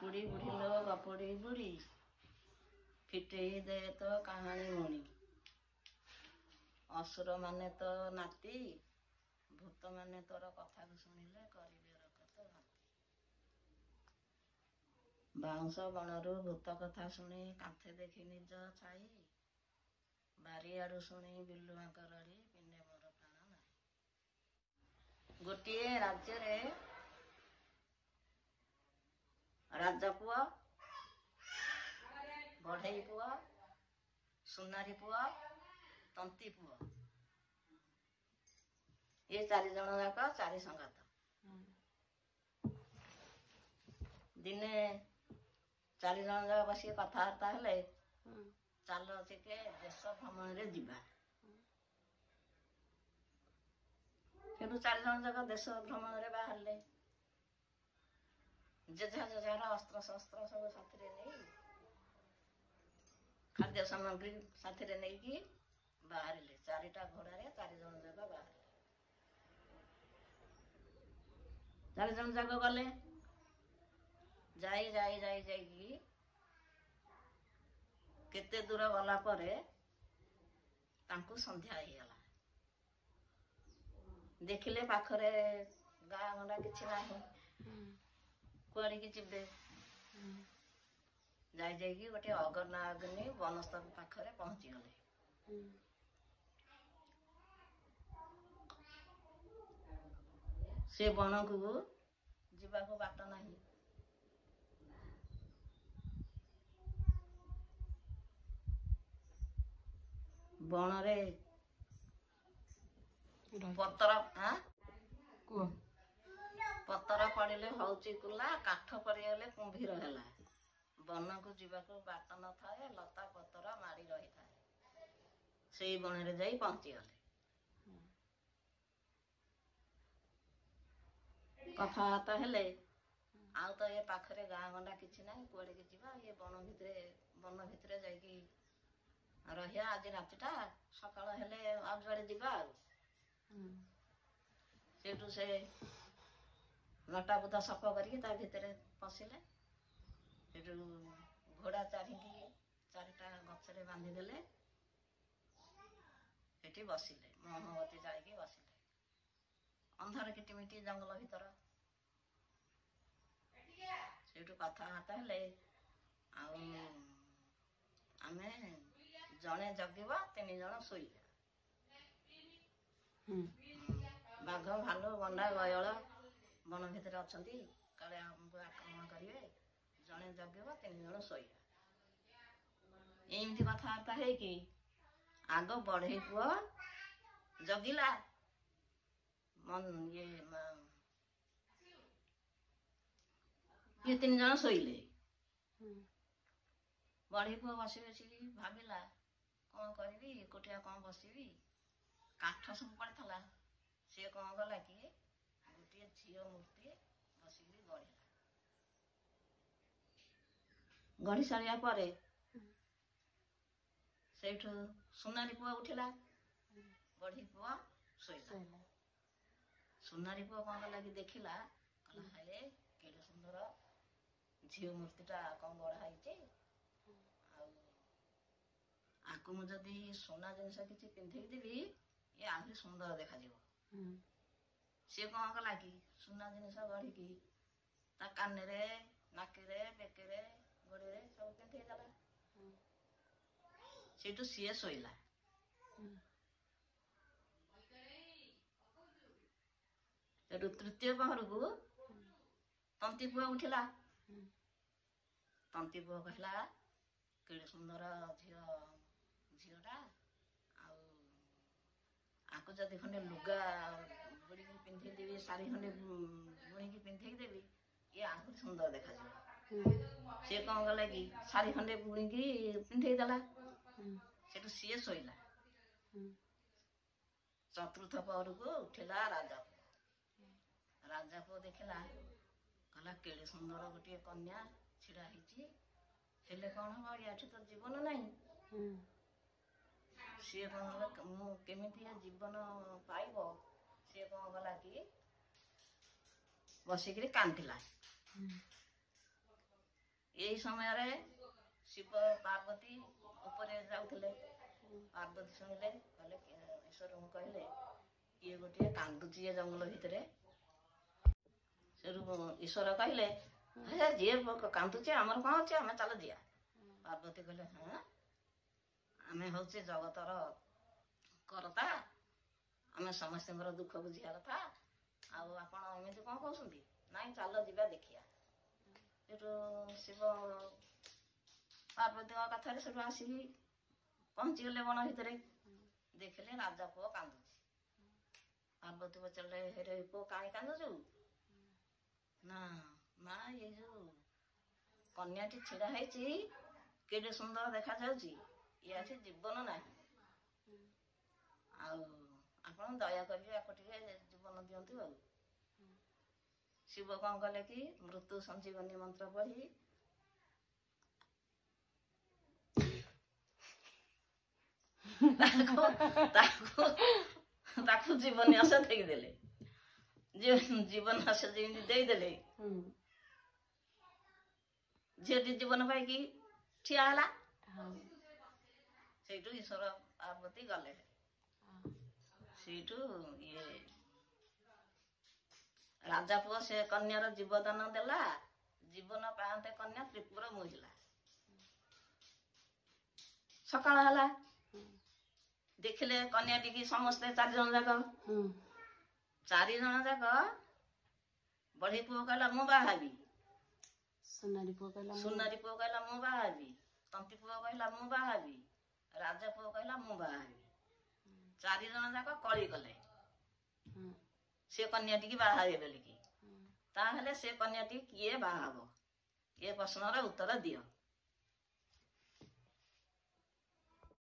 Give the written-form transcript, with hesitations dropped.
गपुड़ी बुढ़ी लो गपुड़ी बुढ़ी फिटेई दे तो कहानी मुणी असुर माने तो नाती भूत माने तोर कथा को शुणिले करिवे रकत भाती बाउंश बणरू भूत कथा शुणी कांथे देखी निज छाई बारियाड़ू शुणी बिलुआंक रड़ी पिंडे मोर प्राण नाही गोटे राज्य रे राजा पुआ बढ़ई पुआ सुनारी पुआ तंती पुआ ये चारि जन जाक चारि संगात दिने चारि जन जाक बस कथबार्ता हेले चल टिके देश भ्रमण रे जिबा सेठू चारि जन जाक देश भ्रमण रे बाहरले जेझा जेझार अस्त्र शस्त्र सब साथी नहीं खाद्य सामग्री साथी नहीं कि बाहर चारिटा घोड़े चारि जन जाक बाहर चारि जन जाक गले जाई जाई जाई जाई केते दूर गला परे तांकु संध्या होगला देखिले पाखरे गाँ गंडा किछि नाही कुआड़ी की जीवे जाई जाई गोटे अगरना अग्नि वनस्तंभ पाखरे पहुंची गले से बन को जीवा को बाट नहीं बन रे पतर पतर पड़े हौची कुला काठ पड़गले कुंभीर है बन को जीवाक बाट न थाए लता पतर माड़ी रही थाए से बन रे जाई पहुंची गले कथबार्ता हेले आउ तो ये पाखरे गाँ गंडा किछि ना कुआड़े के जीवा ये बन भितरे जाइकी रहिया आज रातिटा सकाळ हेले आ जुआड़े जीवा सेठू से लटा बुदा सफ करके ता भितरे पशिले सेठू घोड़ा चारिकी चारिटा गछरे बांधी देले सेठी बसिले मोमबती जाळिकी बसिले अंधार किटिमिटी जंगल भीतर सेठू कथबार्ता हेले आमे जड़े जगिबा 3 जन शोइबा बाघ भालू गंडा गयल बन भितर अछंती काले हमको आक्रमण करिवे जड़े जगिबा 3 जन शोइबा एमती कथबार्ता है कि आग बढ़ई पुआ जगिला मन ये 3 जन शोइले बढ़ई पुआ बसी बसी भाविला कौन करी एकोटिया कौन बसबी काठ सब पड़ा सी कौन गला कि गोटे झील मूर्ति बसिक गढ़ला गढ़ी सारा पर सेठू सुनारी पुआ उठिला बढ़ी पुआ शोला सुनारी पुआ कौन गला कि देखिला कहला हाय केडे सुंदर झील मूर्तिटा कौन गढ़ाई आकु मु जदि सोना जिनस किसी पिंधे देवी ये आहरी सुंदर देखा सी कौन कला कि सुना जिनस गढ़ी ता काने नाके बेके गोड़े सब पिंधेदेला सेठू सी शोला तृतीय पहर को तंती पुआ उठिला तंती पुआ कहला केड़े सुंदर झीलटा आकु जदि खंडे लुगा बुड़ी पिंधे देवी शाढ़ी खंडे बुणी पिंधे देवी ये आहरी सुंदर देखा सी कौन गला कि शाढ़ी खंडे बुणी पिंधेदेला सेठू सी शोला चतुर्थ पहर को उठिला राजा पुओ देखला कहला केड़े सुंदर गोटे कन्या छिड़ा होती हेले कौन हम या तो जीवन नहीं सी कौन केमिति जीवन पाइब सी कौन गला कि बसिक कांदिला ଏଇ ସମୟରେ ଶିବ ପାର୍ବତୀ ଉପରେ ଯାଉଥିଲେ। ପାର୍ବତୀ ଶୁଣିଲେ, କହିଲେ ଈଶ୍ୱରଙ୍କୁ କହିଲେ ଇଏ ଗୋଟିଏ କାନ୍ଦୁଛି ଏ ଜଙ୍ଗଲ ଭିତରେ। ସେଠୁ ଈଶ୍ୱର କହିଲେ ଯିଏ କାନ୍ଦୁଛି ଆମର କ'ଣ ଅଛି, ଆମେ ଚାଲ ଯିବା। ପାର୍ବତୀ କହିଲେ ହଁ ଆମେ ହଉଛି ଜଗତର କରତା, ଆମେ ସମସ୍ତଙ୍କର ଦୁଃଖ ବୁଝିବା କଥା, ଆଉ ଆପଣ ଏମିତି କ'ଣ କହୁଛନ୍ତି? ନାଇଁ ଚାଲ ଯିବା ଦେଖିବା। ସେଠୁ ଶିବ ପାର୍ବତୀଙ୍କ କଥାରେ ସେଠୁ ଆସିକି ପହଞ୍ଚିଗଲେ ବଣ ଭିତରେ। ଦେଖିଲେ ରାଜା ପୁଅ କାନ୍ଦୁଛି। ପାର୍ବତୀ ପଚାରିଲେ ହେରେ ପୁଅ କାହିଁ କାନ୍ଦୁଛୁ? ନା ମା ଏଇ ଯୋଉ କନ୍ୟାଟି ଛିଡ଼ା ହେଇଛି କେଡ଼େ ସୁନ୍ଦର ଦେଖାଯାଉଛି, ଏଠି ଜୀବନ ନାହିଁ, ଆଉ ଆପଣ ଦୟା କରିକି ଆକୁ ଟିକେ ଜୀବନ ଦିଅନ୍ତୁ। ଆଉ ଶିବ କ'ଣ କଲେ କି ମୃତ୍ୟୁ ସଞ୍ଜୀବନୀ ମନ୍ତ୍ର ପଢ଼ି ତାକୁ ଜୀବନ୍ୟାସ ଦେଇଦେଲେ। ଜୀବନ୍ୟାସ ଯେମିତି ଦେଇଦେଲେ ଝିଅଟି ଜୀବନ ପାଇକି ଠିଆ ହେଲା। ସେଇଠୁ ଈଶ୍ୱର ପାର୍ବତୀ ଗଲେ। ସେଇଠୁ ଇଏ ରାଜା ପୁଅ ସେ କନ୍ୟାର ଜୀବଦାନ ଦେଲା। ଜୀବନ ପାଆନ୍ତେ କନ୍ୟା ତ୍ରିପୁର ମୋହିଲା। ସକାଳ ହେଲା, ଦେଖିଲେ କନ୍ୟାଟିକି ସମସ୍ତେ 4 ଜଣ ଯାକ। 4 ଜଣ ଯାକ ବଢ଼େଇ ପୁଅ କହିଲା ମୁଁ ବାହା ହେବି, ସୁନାରୀ ପୁଅ କହିଲା ମୁଁ ବାହା ହେବି, ତନ୍ତୀ ପୁଅ କହିଲା ମୁଁ ବାହା ହେବି, ରାଜା ପୁଅ କହିଲା ମୁଁ ବାହା ହେବି। 4 ଜଣ ଯାକ କଳି କଲେ ସେ କନ୍ୟାଟିକି ବାହା ହେବେ ବୋଲିକି। ତାହେଲେ ସେ କନ୍ୟାଟି କିଏ ବାହା ହବ? ଏ ପ୍ରଶ୍ନର ଉତ୍ତର ଦିଅ।